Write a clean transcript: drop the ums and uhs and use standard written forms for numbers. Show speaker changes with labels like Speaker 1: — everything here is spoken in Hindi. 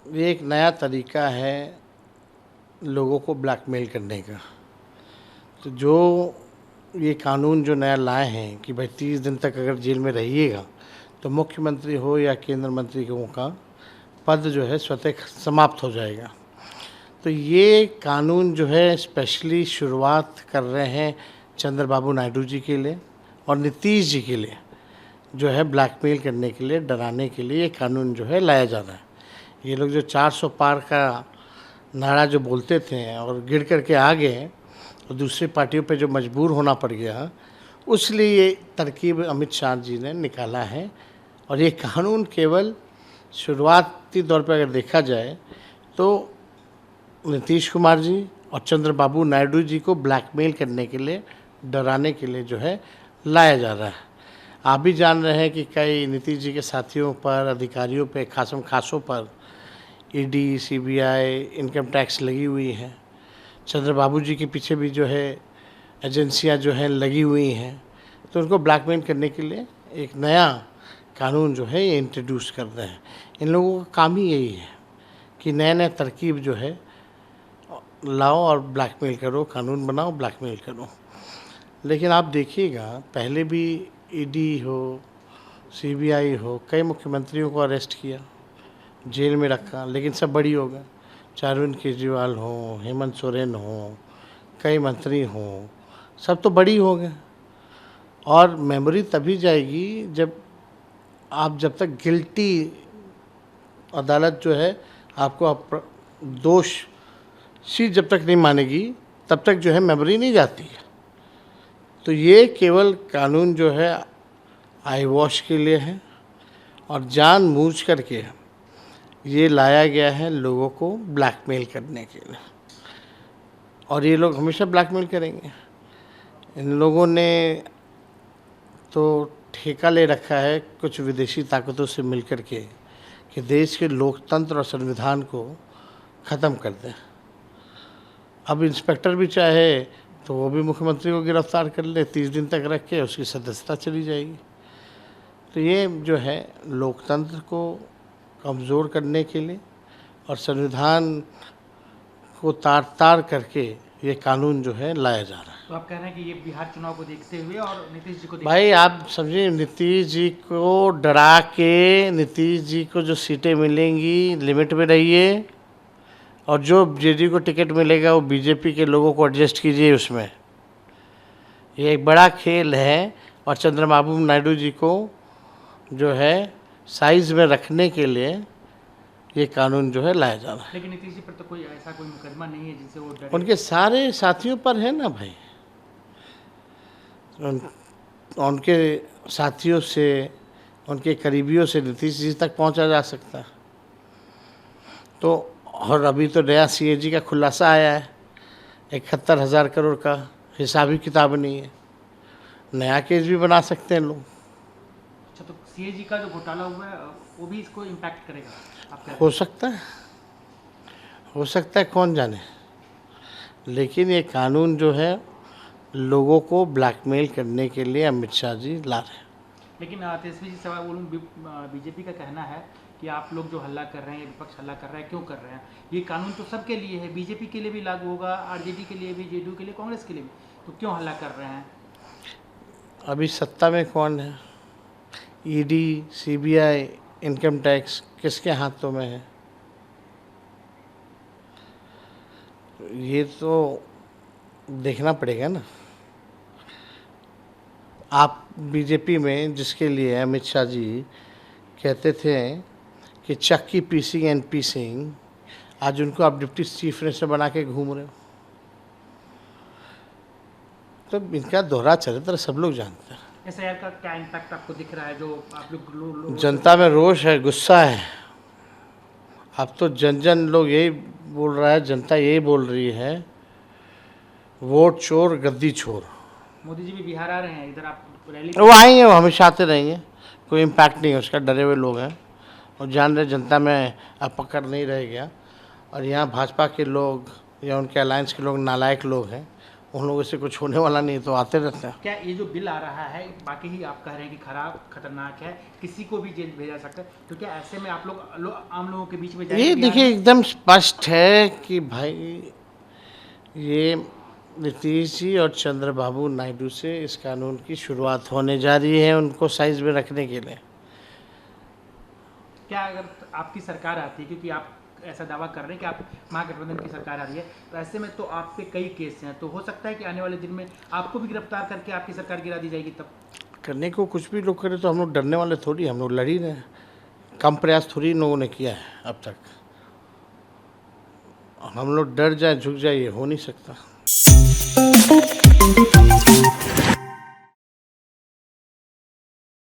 Speaker 1: ये एक नया तरीका है लोगों को ब्लैकमेल करने का। तो जो ये कानून जो नया लाए हैं कि भाई 30 दिन तक अगर जेल में रहिएगा तो मुख्यमंत्री हो या केंद्र मंत्रियों का पद जो है स्वतः समाप्त हो जाएगा। तो ये कानून जो है स्पेशली शुरुआत कर रहे हैं चंद्रबाबू नायडू जी के लिए और नीतीश जी के लिए, जो है ब्लैकमेल करने के लिए, डराने के लिए ये कानून जो है लाया जा रहा है। ये लोग जो 400 पार का नारा जो बोलते थे और गिर करके आ गए और दूसरी पार्टियों पे जो मजबूर होना पड़ गया, उसलिए ये तरकीब अमित शाह जी ने निकाला है। और ये कानून केवल शुरुआती तौर पर अगर देखा जाए तो नीतीश कुमार जी और चंद्रबाबू नायडू जी को ब्लैकमेल करने के लिए, डराने के लिए जो है लाया जा रहा है। आप भी जान रहे हैं कि कई नीतीश जी के साथियों पर, अधिकारियों पे, खासम खासों पर ईडी, सीबीआई, इनकम टैक्स लगी हुई हैं। चंद्रबाबू जी के पीछे भी जो है एजेंसियां जो हैं लगी हुई हैं। तो उनको ब्लैकमेल करने के लिए एक नया कानून जो है ये इंट्रोड्यूस कर रहे हैं। इन लोगों का काम ही यही है कि नए नए तरकीब जो है लाओ और ब्लैकमेल करो, कानून बनाओ, ब्लैकमेल करो। लेकिन आप देखिएगा, पहले भी ईडी हो, सीबीआई हो, कई मुख्यमंत्रियों को अरेस्ट किया, जेल में रखा, लेकिन सब बड़ी हो गए। चाहे अरविंद केजरीवाल हो, हेमंत सोरेन हो, कई मंत्री हों, सब तो बड़ी हो गए। और मेमोरी तभी जाएगी जब तक गिल्टी अदालत जो है आपको दोषी जब तक नहीं मानेगी तब तक जो है मेमोरी नहीं जाती है। तो ये केवल कानून जो है आई वॉश के लिए है और जानबूझ करके ये लाया गया है लोगों को ब्लैकमेल करने के लिए। और ये लोग हमेशा ब्लैकमेल करेंगे। इन लोगों ने तो ठेका ले रखा है कुछ विदेशी ताकतों से मिलकर के कि देश के लोकतंत्र और संविधान को ख़त्म कर दें। अब इंस्पेक्टर भी चाहे तो वो भी मुख्यमंत्री को गिरफ्तार कर ले, 30 दिन तक रख के उसकी सदस्यता चली जाएगी। तो ये जो है लोकतंत्र को कमज़ोर करने के लिए और संविधान को तार करके ये कानून जो है लाया जा रहा है।
Speaker 2: तो आप कह रहे हैं कि ये बिहार चुनाव को देखते हुए और नीतीश जी को
Speaker 1: भाई आप समझिए, नीतीश जी को डरा के, नीतीश जी को जो सीटें मिलेंगी लिमिट में रहिए और जो जेडीयू को टिकट मिलेगा वो बीजेपी के लोगों को एडजस्ट कीजिए उसमें। ये एक बड़ा खेल है और चंद्रबाबू नायडू जी को जो है साइज में रखने के लिए ये कानून जो है लाया जा रहा है।
Speaker 2: लेकिन नीतीश जी पर तो कोई ऐसा कोई मुकदमा नहीं है जिनसे वो डरे।
Speaker 1: उनके सारे साथियों पर है ना भाई। उनके साथियों से, उनके करीबियों से नीतीश जी तक पहुंचा जा सकता है। तो और अभी तो नया सीएजी का खुलासा आया है, 71,000 करोड़ का, हिसाबी किताब नहीं है। नया केस भी बना सकते हैं लोग।
Speaker 2: अच्छा, तो सीएजी का जो घोटाला हुआ है वो भी इसको इम्पैक्ट करेगा? आप क्या
Speaker 1: हो सकता है, कौन जाने। लेकिन ये कानून जो है लोगों को ब्लैकमेल करने के लिए अमित शाह जी ला रहे हैं।
Speaker 2: लेकिन तेजस्वी जी सवाल बोलूँ, बीजेपी का कहना है कि आप लोग जो हल्ला कर रहे हैं, विपक्ष हल्ला कर रहा है, क्यों कर रहे हैं? ये कानून तो सबके लिए है, बीजेपी के लिए भी लागू होगा, आरजेडी के लिए भी, जेडीयू के लिए, कांग्रेस के लिए भी, तो क्यों हल्ला कर रहे हैं?
Speaker 1: अभी सत्ता में कौन है? ईडी, सीबीआई, इनकम टैक्स किसके हाथों में है? ये तो देखना पड़ेगा ना। आप बीजेपी में जिसके लिए अमित शाह जी कहते थे कि चक्की पीसिंग एंड पीसिंग, आज उनको आप डिप्टी चीफ मिनिस्टर बना के घूम रहे हो। तो इनका दोहरा चरित्र सब लोग जानते हैं।
Speaker 2: एसआईआर का क्या इम्पैक्ट आपको दिख रहा है? जो आप लोग
Speaker 1: जनता में रोष है, गुस्सा है। अब तो जन लोग यही बोल रहा है, जनता यही बोल रही है, वोट चोर गद्दी छोर।
Speaker 2: मोदी जी भी बिहार आ रहे हैं, इधर आप रैली
Speaker 1: वो आएंगे, वो हमेशा आते रहेंगे, कोई इम्पैक्ट नहीं है उसका। डरे हुए लोग हैं और जान रहे जनता में अब पकड़ नहीं रह गया। और यहाँ भाजपा के लोग या उनके अलायंस के लोग नालायक लोग हैं, उन लोगों से कुछ होने वाला नहीं है, तो आते रहते हैं।
Speaker 2: क्या ये जो बिल आ रहा है बाकी ही आप कह रहे हैं कि खराब खतरनाक है, किसी को भी जेल भेजा सकता है, तो क्या ऐसे में आप आम लोगों के बीच में जाएंगे
Speaker 1: ये
Speaker 2: बिहार
Speaker 1: देखिए
Speaker 2: में?
Speaker 1: एकदम स्पष्ट है कि भाई ये नीतीश जी और चंद्रबाबू नायडू से इस कानून की शुरुआत होने जा रही है, उनको साइज में रखने के लिए।
Speaker 2: क्या अगर आपकी सरकार आती है, क्योंकि आप ऐसा दावा कर रहे हैं कि आप महागठबंधन की सरकार आ रही है, तो ऐसे में तो आप पे कई केस हैं, तो हो सकता है कि आने वाले दिन में आपको भी गिरफ्तार करके आपकी सरकार गिरा दी जाएगी तब?
Speaker 1: करने को कुछ भी लोग करें तो हम लोग डरने वाले थोड़ी, हम लोग लड़ ही रहे हैं। कम प्रयास थोड़ी इन लोगों ने किया है अब तक। हम लोग डर जाए झुक जाए ये हो नहीं सकता।